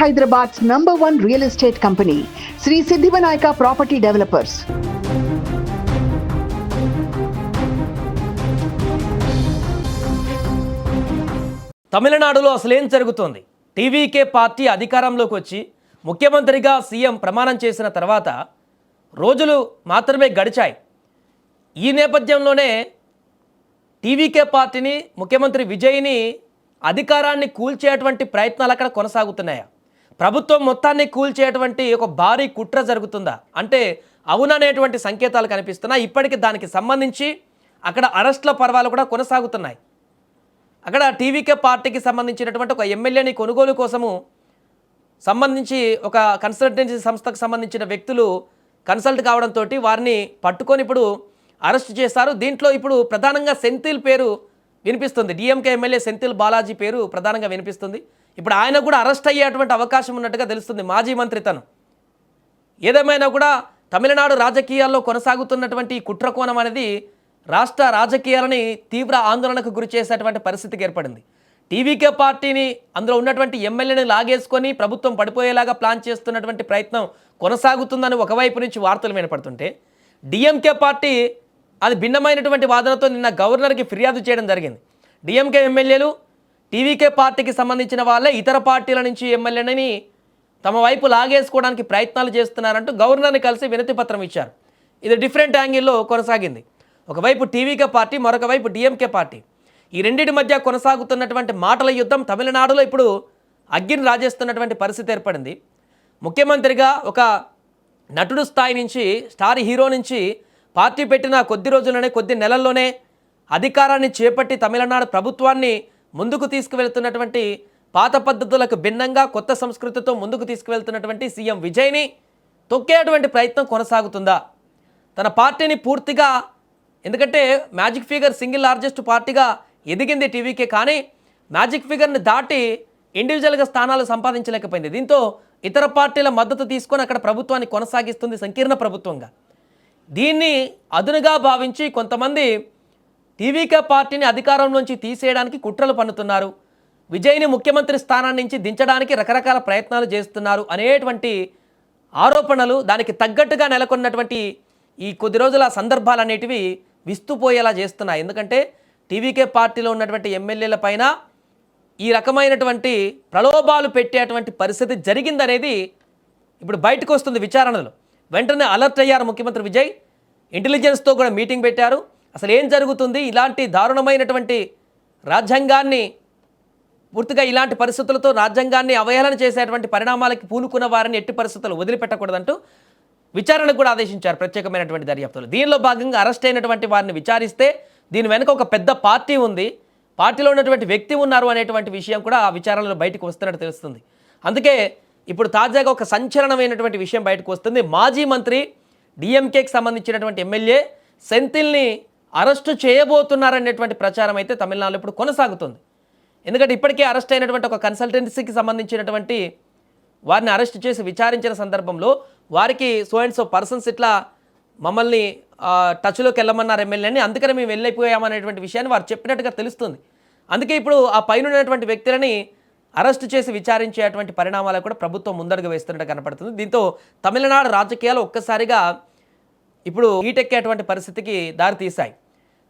Hyderabad's #1 real estate company, Sri Siddhivanayaka Property Developers. తమిళనాడులో అసలేం జరుగుతోంది? టీవీకే పార్టీ అధికారంలోకి వచ్చి ముఖ్యమంత్రిగా సీఎం ప్రమాణం చేసిన తర్వాత రోజులు మాత్రమే గడిచాయి. ఈ నేపథ్యంలోనే టీవీకే పార్టీని, ముఖ్యమంత్రి విజయ్ని అధికారాన్ని కూల్చేటువంటి ప్రయత్నాలు అక్కడ కొనసాగుతున్నాయా? ప్రభుత్వం మొత్తాన్ని కూల్చేటువంటి ఒక భారీ కుట్ర జరుగుతుందా అంటే అవుననేటువంటి సంకేతాలు కనిపిస్తున్నాయి. ఇప్పటికీ దానికి సంబంధించి అక్కడ అరెస్టుల పర్వాలు కూడా కొనసాగుతున్నాయి. అక్కడ టీవీకే పార్టీకి సంబంధించినటువంటి ఒక ఎమ్మెల్యేని కొనుగోలు కోసము సంబంధించి ఒక కన్సల్టెన్సీ సంస్థకు సంబంధించిన వ్యక్తులు కన్సల్ట్ కావడంతో వారిని పట్టుకొని ఇప్పుడు అరెస్ట్ చేశారు. దీంట్లో ఇప్పుడు ప్రధానంగా సెంథిల్ పేరు వినిపిస్తుంది. డిఎంకే ఎమ్మెల్యే సెంథిల్ బాలాజీ పేరు ప్రధానంగా వినిపిస్తుంది. ఇప్పుడు ఆయన కూడా అరెస్ట్ అయ్యేటువంటి అవకాశం ఉన్నట్టుగా తెలుస్తుంది. మాజీ మంత్రి తను. ఏదేమైనా కూడా తమిళనాడు రాజకీయాల్లో కొనసాగుతున్నటువంటి ఈ కుట్రకోణం అనేది రాష్ట్ర రాజకీయాలని తీవ్ర ఆందోళనకు గురి చేసేటువంటి పరిస్థితికి ఏర్పడింది. టీవీకే పార్టీని, అందులో ఉన్నటువంటి ఎమ్మెల్యేని లాగేసుకొని ప్రభుత్వం పడిపోయేలాగా ప్లాన్ చేస్తున్నటువంటి ప్రయత్నం కొనసాగుతుందని ఒకవైపు నుంచి వార్తలు వినపడుతుంటే, డిఎంకే పార్టీ అది భిన్నమైనటువంటి వాదనతో నిన్న గవర్నర్కి ఫిర్యాదు చేయడం జరిగింది. డిఎంకే ఎమ్మెల్యేలు టీవీకే పార్టీకి సంబంధించిన వాళ్ళే ఇతర పార్టీల నుంచి ఎమ్మెల్యేని తమ వైపు లాగేసుకోవడానికి ప్రయత్నాలు చేస్తున్నారంటూ గవర్నర్ని కలిసి వినతి పత్రం ఇచ్చారు. ఇది డిఫరెంట్ యాంగిల్లో కొనసాగింది. ఒకవైపు టీవీకే పార్టీ, మరొక వైపు డిఎంకే పార్టీ. ఈ రెండింటి మధ్య కొనసాగుతున్నటువంటి మాటల యుద్ధం తమిళనాడులో ఇప్పుడు అగ్గిని రాజేస్తున్నటువంటి పరిస్థితి ఏర్పడింది. ముఖ్యమంత్రిగా ఒక నటుడు స్థాయి నుంచి, స్టార్ హీరో నుంచి పార్టీ పెట్టిన కొద్ది రోజుల్లోనే, కొద్ది నెలల్లోనే అధికారాన్ని చేపట్టి తమిళనాడు ప్రభుత్వాన్ని ముందుకు తీసుకువెళ్తున్నటువంటి, పాత పద్ధతులకు భిన్నంగా కొత్త సంస్కృతితో ముందుకు తీసుకువెళ్తున్నటువంటి సీఎం విజయ్ని తొక్కేటువంటి ప్రయత్నం కొనసాగుతుందా? తన పార్టీని పూర్తిగా, ఎందుకంటే మ్యాజిక్ ఫిగర్ సింగిల్ లార్జెస్ట్ పార్టీగా ఎదిగింది టీవీకే, కానీ మ్యాజిక్ ఫిగర్ని దాటి ఇండివిజువల్గా స్థానాలు సంపాదించలేకపోయింది. దీంతో ఇతర పార్టీల మద్దతు తీసుకొని అక్కడ ప్రభుత్వాన్ని కొనసాగిస్తుంది సంకీర్ణ ప్రభుత్వంగా. దీన్ని అదునుగా భావించి కొంతమంది టీవీకే పార్టీని అధికారంలోంచి తీసేయడానికి కుట్రలు పన్నుతున్నారు. విజయ్ని ముఖ్యమంత్రి స్థానం నుంచి దించడానికి రకరకాల ప్రయత్నాలు చేస్తున్నారు అనేటువంటి ఆరోపణలు, దానికి తగ్గట్టుగా నెలకొన్నటువంటి ఈ కొద్ది రోజుల సందర్భాలు అనేటివి విస్తుపోయేలా చేస్తున్నాయి. ఎందుకంటే టీవీకే పార్టీలో ఉన్నటువంటి ఎమ్మెల్యేల పైన ఈ రకమైనటువంటి ప్రలోభాలు పెట్టేటువంటి పరిస్థితి జరిగిందనేది ఇప్పుడు బయటకు వస్తుంది విచారణలో. వెంటనే అలర్ట్ అయ్యారు ముఖ్యమంత్రి విజయ్. ఇంటెలిజెన్స్తో కూడా మీటింగ్ పెట్టారు. అసలు ఏం జరుగుతుంది, ఇలాంటి దారుణమైనటువంటి రాజ్యాంగాన్ని, పూర్తిగా ఇలాంటి పరిస్థితులతో రాజ్యాంగాన్ని అవహేళన చేసేటువంటి పరిణామాలకి పూనుకున్న వారిని ఎట్టి పరిస్థితులు వదిలిపెట్టకూడదంటూ విచారణకు కూడా ఆదేశించారు ప్రత్యేకమైనటువంటి దర్యాప్తులు. దీనిలో భాగంగా అరెస్ట్ అయినటువంటి వారిని విచారిస్తే దీని వెనుక ఒక పెద్ద పార్టీ ఉంది, పార్టీలో ఉన్నటువంటి వ్యక్తి ఉన్నారు అనేటువంటి విషయం కూడా ఆ విచారణలో బయటకు వస్తున్నట్టు తెలుస్తుంది. అందుకే ఇప్పుడు తాజాగా ఒక సంచలనమైనటువంటి విషయం బయటకు వస్తుంది. మాజీ మంత్రి, డిఎంకేకి సంబంధించినటువంటి ఎమ్మెల్యే సెంథిల్ని అరెస్టు చేయబోతున్నారనేటువంటి ప్రచారం అయితే తమిళనాడులో ఇప్పుడు కొనసాగుతుంది. ఎందుకంటే ఇప్పటికే అరెస్ట్ అయినటువంటి ఒక కన్సల్టెన్సీకి సంబంధించినటువంటి వారిని అరెస్ట్ చేసి విచారించిన సందర్భంలో వారికి సో అండ్ సో పర్సన్స్ ఇట్లా మమ్మల్ని టచ్లోకి వెళ్ళమన్నారు ఎమ్మెల్యేని, అందుకని మేము వెళ్ళిపోయామనేటువంటి విషయాన్ని వారు చెప్పినట్టుగా తెలుస్తుంది. అందుకే ఇప్పుడు ఆ పైన ఉన్నటువంటి వ్యక్తులని అరెస్టు చేసి విచారించేటువంటి పరిణామాలకు కూడా ప్రభుత్వం ముందడుగు వేస్తున్నట్టు కనపడుతుంది. దీంతో తమిళనాడు రాజకీయాలు ఒక్కసారిగా ఇప్పుడు ఈటెక్కేటువంటి పరిస్థితికి దారితీశాయి.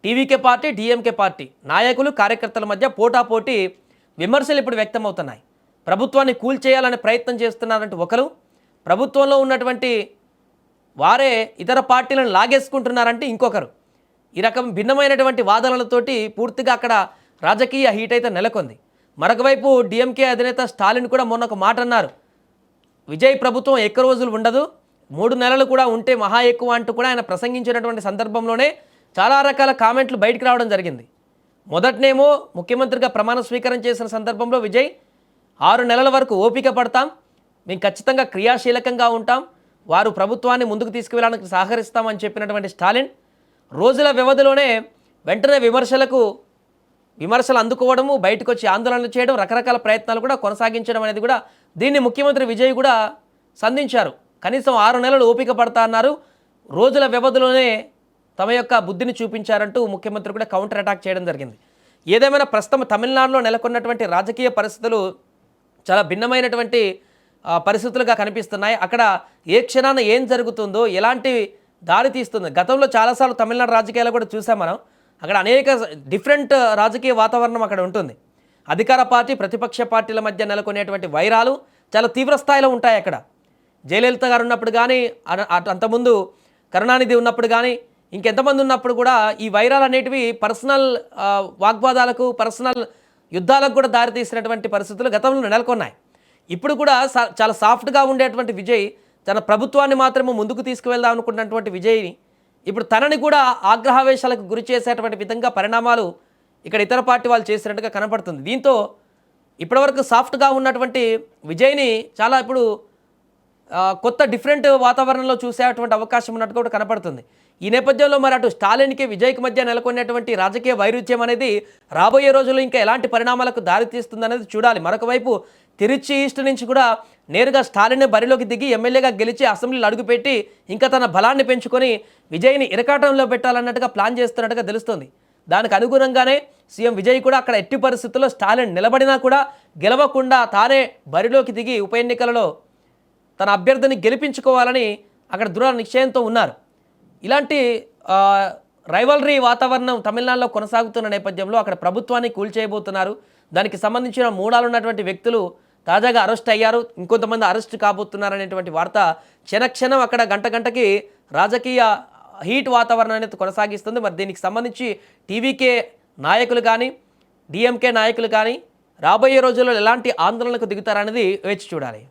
టీవీకే పార్టీ, డిఎంకే పార్టీ నాయకులు, కార్యకర్తల మధ్య పోటాపోటీ విమర్శలు ఇప్పుడు వ్యక్తమవుతున్నాయి. ప్రభుత్వాన్ని కూల్చేయాలనే ప్రయత్నం చేస్తున్నారంటే ఒకరు, ప్రభుత్వంలో ఉన్నటువంటి వారే ఇతర పార్టీలను లాగేసుకుంటున్నారంటే ఇంకొకరు. ఈ రకం భిన్నమైనటువంటి వాదనలతోటి పూర్తిగా అక్కడ రాజకీయ హీట్ అయితే నెలకొంది. మరొక వైపు డిఎంకే అధినేత స్టాలిన్ కూడా మొన్న ఒక మాట అన్నారు. విజయ్ ప్రభుత్వం ఎక్కువ రోజులు ఉండదు, 3 నెలలు కూడా ఉంటే మహా ఎక్కువ అంటూ కూడా ఆయన ప్రసంగించినటువంటి సందర్భంలోనే చాలా రకాల కామెంట్లు బయటకు రావడం జరిగింది. మొదటనేమో ముఖ్యమంత్రిగా ప్రమాణ స్వీకారం చేసిన సందర్భంలో విజయ్ 6 నెలల వరకు ఓపిక పడతాం, మేము ఖచ్చితంగా క్రియాశీలకంగా ఉంటాం, వారు ప్రభుత్వాన్ని ముందుకు తీసుకువెళ్ళడానికి సహకరిస్తామని చెప్పినటువంటి స్టాలిన్ రోజుల వ్యవధిలోనే వెంటనే విమర్శలు అందుకోవడము, బయటకు వచ్చి ఆందోళనలు చేయడం, రకరకాల ప్రయత్నాలు కూడా కొనసాగించడం అనేది కూడా దీన్ని ముఖ్యమంత్రి విజయ్ కూడా సంధించారు. కనీసం 6 నెలలు ఓపిక పడతా అన్నారు, రోజుల వ్యవధిలోనే తమ యొక్క బుద్ధిని చూపించారంటూ ముఖ్యమంత్రి కూడా కౌంటర్ అటాక్ చేయడం జరిగింది. ఏదేమైనా ప్రస్తుతం తమిళనాడులో నెలకొన్నటువంటి రాజకీయ పరిస్థితులు చాలా భిన్నమైనటువంటి పరిస్థితులుగా కనిపిస్తున్నాయి. అక్కడ ఏ క్షణాన ఏం జరుగుతుందో, ఎలాంటి దారి తీస్తుంది. గతంలో చాలాసార్లు తమిళనాడు రాజకీయాలు కూడా చూసాం మనం. అక్కడ అనేక డిఫరెంట్ రాజకీయ వాతావరణం అక్కడ ఉంటుంది. అధికార పార్టీ, ప్రతిపక్ష పార్టీల మధ్య నెలకొనేటువంటి వైరాలు చాలా తీవ్ర స్థాయిలో ఉంటాయి అక్కడ. జయలలిత గారు ఉన్నప్పుడు కానీ, అంతకుముందు కరుణానిధి ఉన్నప్పుడు కానీ, ఇంకెంతమంది ఉన్నప్పుడు కూడా ఈ వైరాలు అనేటివి పర్సనల్ వాగ్వాదాలకు, పర్సనల్ యుద్ధాలకు కూడా దారితీసినటువంటి పరిస్థితులు గతంలో నెలకొన్నాయి. ఇప్పుడు కూడా చాలా సాఫ్ట్గా ఉండేటువంటి విజయ్ తన ప్రభుత్వాన్ని మాత్రమే ముందుకు తీసుకువెళ్దాం అనుకున్నటువంటి విజయ్ని ఇప్పుడు తనని కూడా ఆగ్రహావేశాలకు గురి చేసేటువంటి విధంగా పరిణామాలు ఇక్కడ ఇతర పార్టీ వాళ్ళు చేసినట్టుగా కనపడుతుంది. దీంతో ఇప్పటివరకు సాఫ్ట్గా ఉన్నటువంటి విజయ్ని చాలా ఇప్పుడు కొత్త డిఫరెంట్ వాతావరణంలో చూసేటువంటి అవకాశం ఉన్నట్టు కూడా కనపడుతుంది. ఈ నేపథ్యంలో మరి అటు స్టాలిన్కి విజయ్కి మధ్య నెలకొన్నటువంటి రాజకీయ వైరుధ్యం అనేది రాబోయే రోజుల్లో ఇంకా ఎలాంటి పరిణామాలకు దారితీస్తుందనేది చూడాలి. మరొక వైపు తిరుచి ఈస్ట్ నుంచి కూడా నేరుగా స్టాలిన్ బరిలోకి దిగి ఎమ్మెల్యేగా గెలిచి అసెంబ్లీలో అడుగుపెట్టి ఇంకా తన బలాన్ని పెంచుకొని విజయ్ని ఇరకాటంలో పెట్టాలన్నట్టుగా ప్లాన్ చేస్తున్నట్టుగా తెలుస్తుంది. దానికి అనుగుణంగానే సీఎం విజయ్ కూడా అక్కడ ఎట్టి పరిస్థితుల్లో స్టాలిన్ నిలబడినా కూడా గెలవకుండా తానే బరిలోకి దిగి ఉప ఎన్నికలలో తన అభ్యర్థిని గెలిపించుకోవాలని అక్కడ దృఢ నిశ్చయంతో ఉన్నారు. ఇలాంటి రైవలరీ వాతావరణం తమిళనాడులో కొనసాగుతున్న నేపథ్యంలో అక్కడ ప్రభుత్వాన్ని కూల్చేయబోతున్నారు. దానికి సంబంధించిన మూడాలు ఉన్నటువంటి వ్యక్తులు తాజాగా అరెస్ట్ అయ్యారు. ఇంకొంతమంది అరెస్ట్ కాబోతున్నారనేటువంటి వార్త క్షణక్షణం అక్కడ గంట గంటకి రాజకీయ హీట్ వాతావరణం అనేది కొనసాగిస్తుంది. మరి దీనికి సంబంధించి టీవీకే నాయకులు కానీ, డిఎంకే నాయకులు కానీ రాబోయే రోజుల్లో ఎలాంటి ఆందోళనకు దిగుతారనేది వేచి చూడాలి.